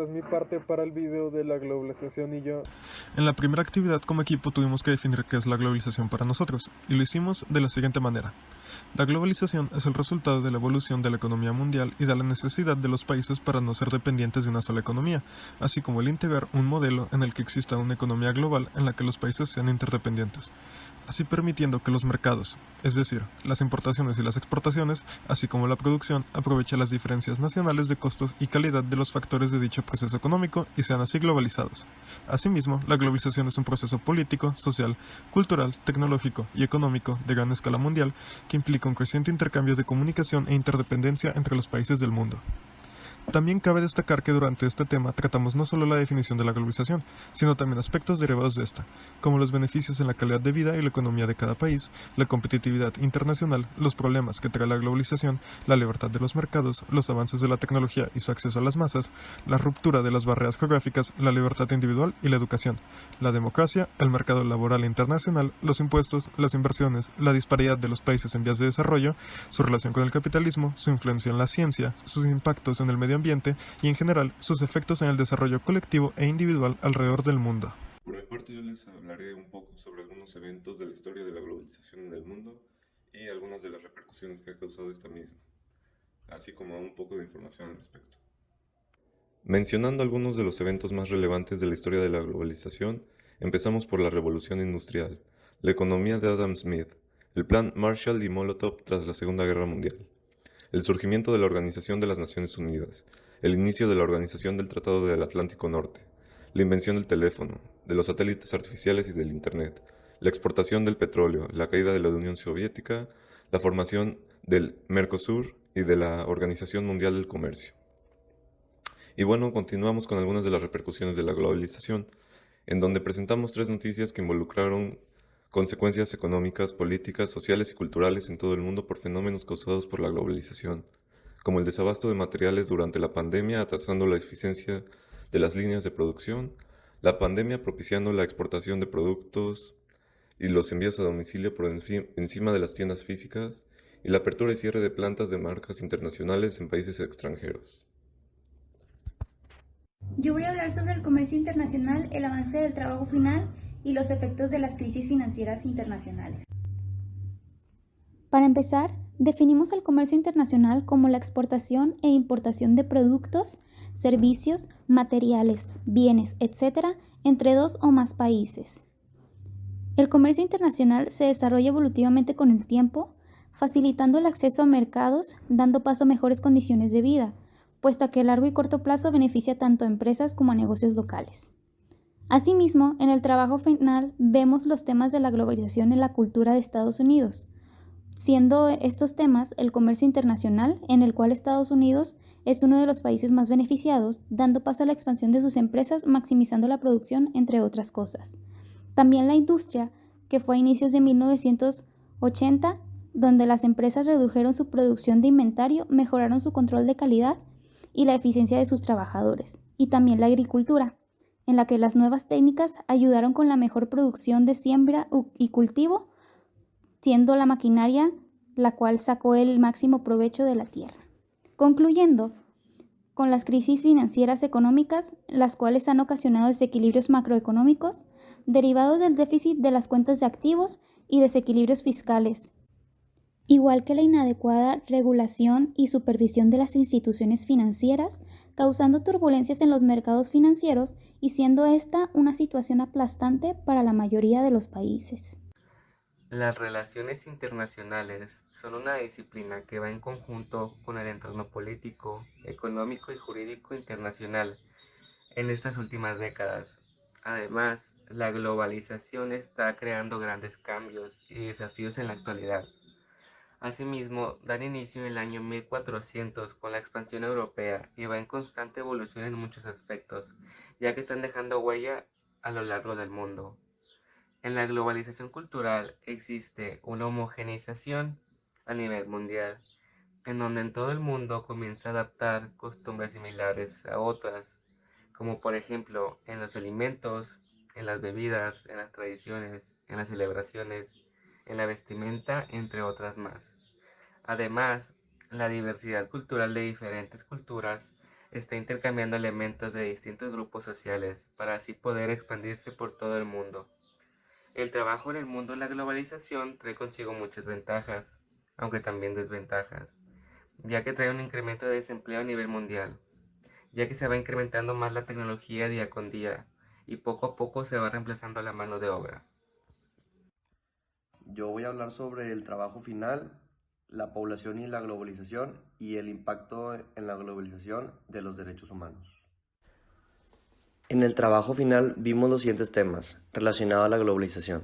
esta es mi parte para el video de la globalización y yo. En la primera actividad como equipo tuvimos que definir qué es la globalización para nosotros, y lo hicimos de la siguiente manera. La globalización es el resultado de la evolución de la economía mundial y de la necesidad de los países para no ser dependientes de una sola economía, así como el integrar un modelo en el que exista una economía global en la que los países sean interdependientes, así permitiendo que los mercados, es decir, las importaciones y las exportaciones, así como la producción, aprovechen las diferencias nacionales de costos y calidad de los factores de dicho proceso económico y sean así globalizados. Asimismo, la globalización es un proceso político, social, cultural, tecnológico y económico de gran escala mundial que implica un creciente intercambio de comunicación e interdependencia entre los países del mundo. También cabe destacar que durante este tema tratamos no solo la definición de la globalización, sino también aspectos derivados de esta, como los beneficios en la calidad de vida y la economía de cada país, la competitividad internacional, los problemas que trae la globalización, la libertad de los mercados, los avances de la tecnología y su acceso a las masas, la ruptura de las barreras geográficas, la libertad individual y la educación, la democracia, el mercado laboral internacional, los impuestos, las inversiones, la disparidad de los países en vías de desarrollo, su relación con el capitalismo, su influencia en la ciencia, sus impactos en el medio ambiente y en general sus efectos en el desarrollo colectivo e individual alrededor del mundo. Por mi parte, yo les hablaré un poco sobre algunos eventos de la historia de la globalización en el mundo y algunas de las repercusiones que ha causado esta misma, así como un poco de información al respecto. Mencionando algunos de los eventos más relevantes de la historia de la globalización, empezamos por la Revolución Industrial, la economía de Adam Smith, el plan Marshall y Molotov tras la Segunda Guerra Mundial, el surgimiento de la Organización de las Naciones Unidas, el inicio de la Organización del Tratado del Atlántico Norte, la invención del teléfono, de los satélites artificiales y del Internet, la exportación del petróleo, la caída de la Unión Soviética, la formación del Mercosur y de la Organización Mundial del Comercio. Y bueno, continuamos con algunas de las repercusiones de la globalización, en donde presentamos tres noticias que involucraron consecuencias económicas, políticas, sociales y culturales en todo el mundo por fenómenos causados por la globalización, como el desabasto de materiales durante la pandemia atrasando la eficiencia de las líneas de producción, la pandemia propiciando la exportación de productos y los envíos a domicilio por encima de las tiendas físicas, y la apertura y cierre de plantas de marcas internacionales en países extranjeros. Yo voy a hablar sobre el comercio internacional, el avance del trabajo final y los efectos de las crisis financieras internacionales. Para empezar, definimos el comercio internacional como la exportación e importación de productos, servicios, materiales, bienes, etc., entre dos o más países. El comercio internacional se desarrolla evolutivamente con el tiempo, facilitando el acceso a mercados, dando paso a mejores condiciones de vida, puesto que a largo y corto plazo beneficia tanto a empresas como a negocios locales. Asimismo, en el trabajo final vemos los temas de la globalización en la cultura de Estados Unidos, siendo estos temas el comercio internacional, en el cual Estados Unidos es uno de los países más beneficiados, dando paso a la expansión de sus empresas, maximizando la producción, entre otras cosas. También la industria, que fue a inicios de 1980, donde las empresas redujeron su producción de inventario, mejoraron su control de calidad y la eficiencia de sus trabajadores, y también la agricultura, en la que las nuevas técnicas ayudaron con la mejor producción de siembra y cultivo, siendo la maquinaria la cual sacó el máximo provecho de la tierra. Concluyendo, con las crisis financieras económicas, las cuales han ocasionado desequilibrios macroeconómicos derivados del déficit de las cuentas de activos y desequilibrios fiscales, igual que la inadecuada regulación y supervisión de las instituciones financieras, causando turbulencias en los mercados financieros y siendo esta una situación aplastante para la mayoría de los países. Las relaciones internacionales son una disciplina que va en conjunto con el entorno político, económico y jurídico internacional en estas últimas décadas. Además, la globalización está creando grandes cambios y desafíos en la actualidad. Asimismo, dan inicio en el año 1400 con la expansión europea y va en constante evolución en muchos aspectos, ya que están dejando huella a lo largo del mundo. En la globalización cultural existe una homogeneización a nivel mundial, en donde en todo el mundo comienza a adaptar costumbres similares a otras, como por ejemplo en los alimentos, en las bebidas, en las tradiciones, en las celebraciones, en la vestimenta, entre otras más. Además, la diversidad cultural de diferentes culturas está intercambiando elementos de distintos grupos sociales para así poder expandirse por todo el mundo. El trabajo en el mundo de la globalización trae consigo muchas ventajas, aunque también desventajas, ya que trae un incremento de desempleo a nivel mundial, ya que se va incrementando más la tecnología día con día y poco a poco se va reemplazando la mano de obra. Yo voy a hablar sobre el trabajo final, la población y la globalización y el impacto en la globalización de los derechos humanos. En el trabajo final vimos los siguientes temas relacionados a la globalización.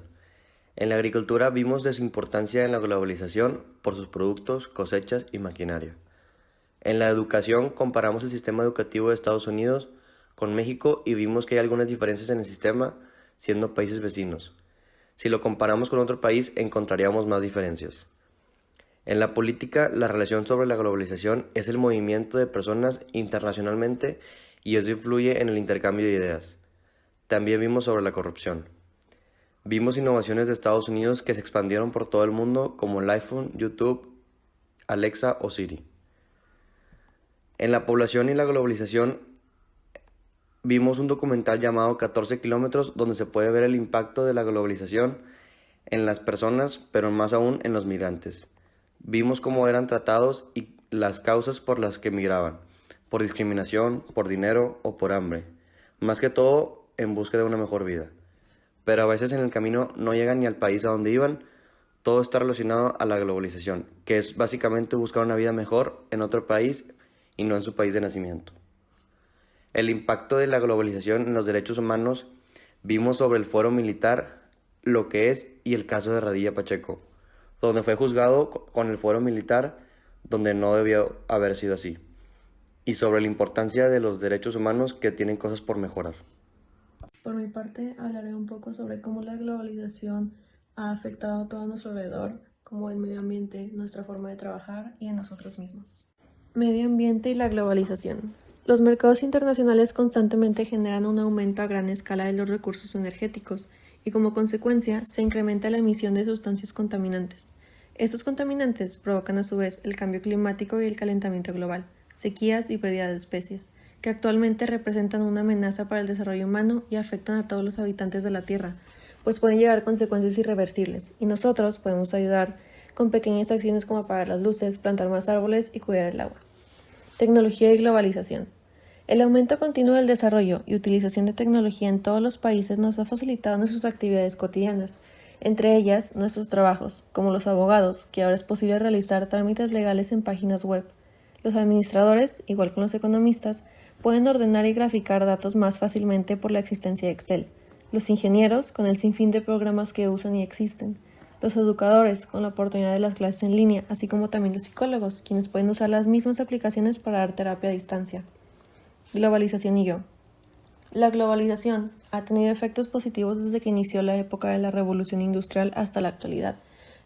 En la agricultura vimos de su importancia en la globalización por sus productos, cosechas y maquinaria. En la educación comparamos el sistema educativo de Estados Unidos con México y vimos que hay algunas diferencias en el sistema siendo países vecinos. Si lo comparamos con otro país encontraríamos más diferencias. En la política, la relación sobre la globalización es el movimiento de personas internacionalmente y eso influye en el intercambio de ideas. También vimos sobre la corrupción. Vimos innovaciones de Estados Unidos que se expandieron por todo el mundo como el iPhone, YouTube, Alexa o Siri. En la población y la globalización vimos un documental llamado 14 kilómetros donde se puede ver el impacto de la globalización en las personas, pero más aún en los migrantes. Vimos cómo eran tratados y las causas por las que migraban, por discriminación, por dinero o por hambre, más que todo en busca de una mejor vida. Pero a veces en el camino no llegan ni al país a donde iban. Todo está relacionado a la globalización, que es básicamente buscar una vida mejor en otro país y no en su país de nacimiento. El impacto de la globalización en los derechos humanos vimos sobre el fuero militar, lo que es y el caso de Radilla Pacheco, donde fue juzgado con el fuero militar donde no debió haber sido así, y sobre la importancia de los derechos humanos que tienen cosas por mejorar. Por mi parte, hablaré un poco sobre cómo la globalización ha afectado a todo nuestro alrededor, como el medio ambiente, nuestra forma de trabajar y en nosotros mismos. Medio ambiente y la globalización. Los mercados internacionales constantemente generan un aumento a gran escala de los recursos energéticos y como consecuencia se incrementa la emisión de sustancias contaminantes. Estos contaminantes provocan a su vez el cambio climático y el calentamiento global, sequías y pérdida de especies, que actualmente representan una amenaza para el desarrollo humano y afectan a todos los habitantes de la Tierra, pues pueden llegar a consecuencias irreversibles, y nosotros podemos ayudar con pequeñas acciones como apagar las luces, plantar más árboles y cuidar el agua. Tecnología y globalización. El aumento continuo del desarrollo y utilización de tecnología en todos los países nos ha facilitado nuestras actividades cotidianas, entre ellas nuestros trabajos, como los abogados, que ahora es posible realizar trámites legales en páginas web. Los administradores, igual que los economistas, pueden ordenar y graficar datos más fácilmente por la existencia de Excel. Los ingenieros, con el sinfín de programas que usan y existen. Los educadores, con la oportunidad de las clases en línea, así como también los psicólogos, quienes pueden usar las mismas aplicaciones para dar terapia a distancia. Globalización y yo. La globalización ha tenido efectos positivos desde que inició la época de la revolución industrial hasta la actualidad,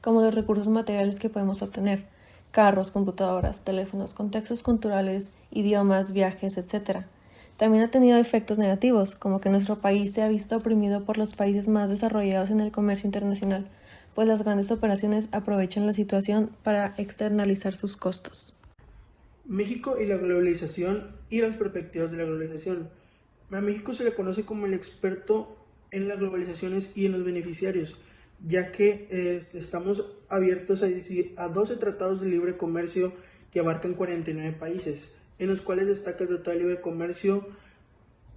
como los recursos materiales que podemos obtener, carros, computadoras, teléfonos, contextos culturales, idiomas, viajes, etc. También ha tenido efectos negativos, como que nuestro país se ha visto oprimido por los países más desarrollados en el comercio internacional, pues las grandes operaciones aprovechan la situación para externalizar sus costos. México y la globalización y las perspectivas de la globalización. A México se le conoce como el experto en las globalizaciones y en los beneficiarios, ya que estamos abiertos a 12 tratados de libre comercio que abarcan 49 países, en los cuales destaca el Tratado de Libre Comercio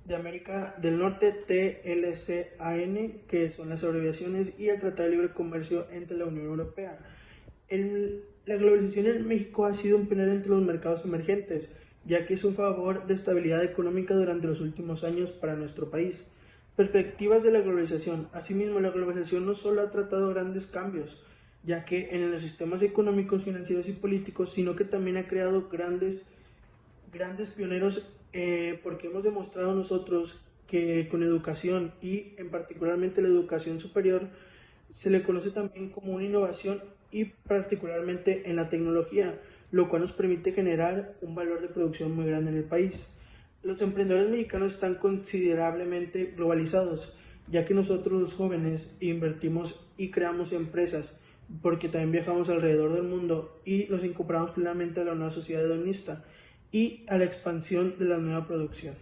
de América del Norte, TLCAN, que son las abreviaciones, y el Tratado de Libre Comercio entre la Unión Europea. La globalización en México ha sido un pionero entre los mercados emergentes, ya que es un favor de estabilidad económica durante los últimos años para nuestro país. Perspectivas de la globalización. Asimismo, la globalización no solo ha tratado grandes cambios, ya que en los sistemas económicos, financieros y políticos, sino que también ha creado grandes pioneros, porque hemos demostrado nosotros que con educación y en particularmente la educación superior se le conoce también como una innovación y particularmente en la tecnología, lo cual nos permite generar un valor de producción muy grande en el país. Los emprendedores mexicanos están considerablemente globalizados, ya que nosotros los jóvenes invertimos y creamos empresas, porque también viajamos alrededor del mundo y nos incorporamos plenamente a la nueva sociedad hedonista. y a la expansión de la nueva producción.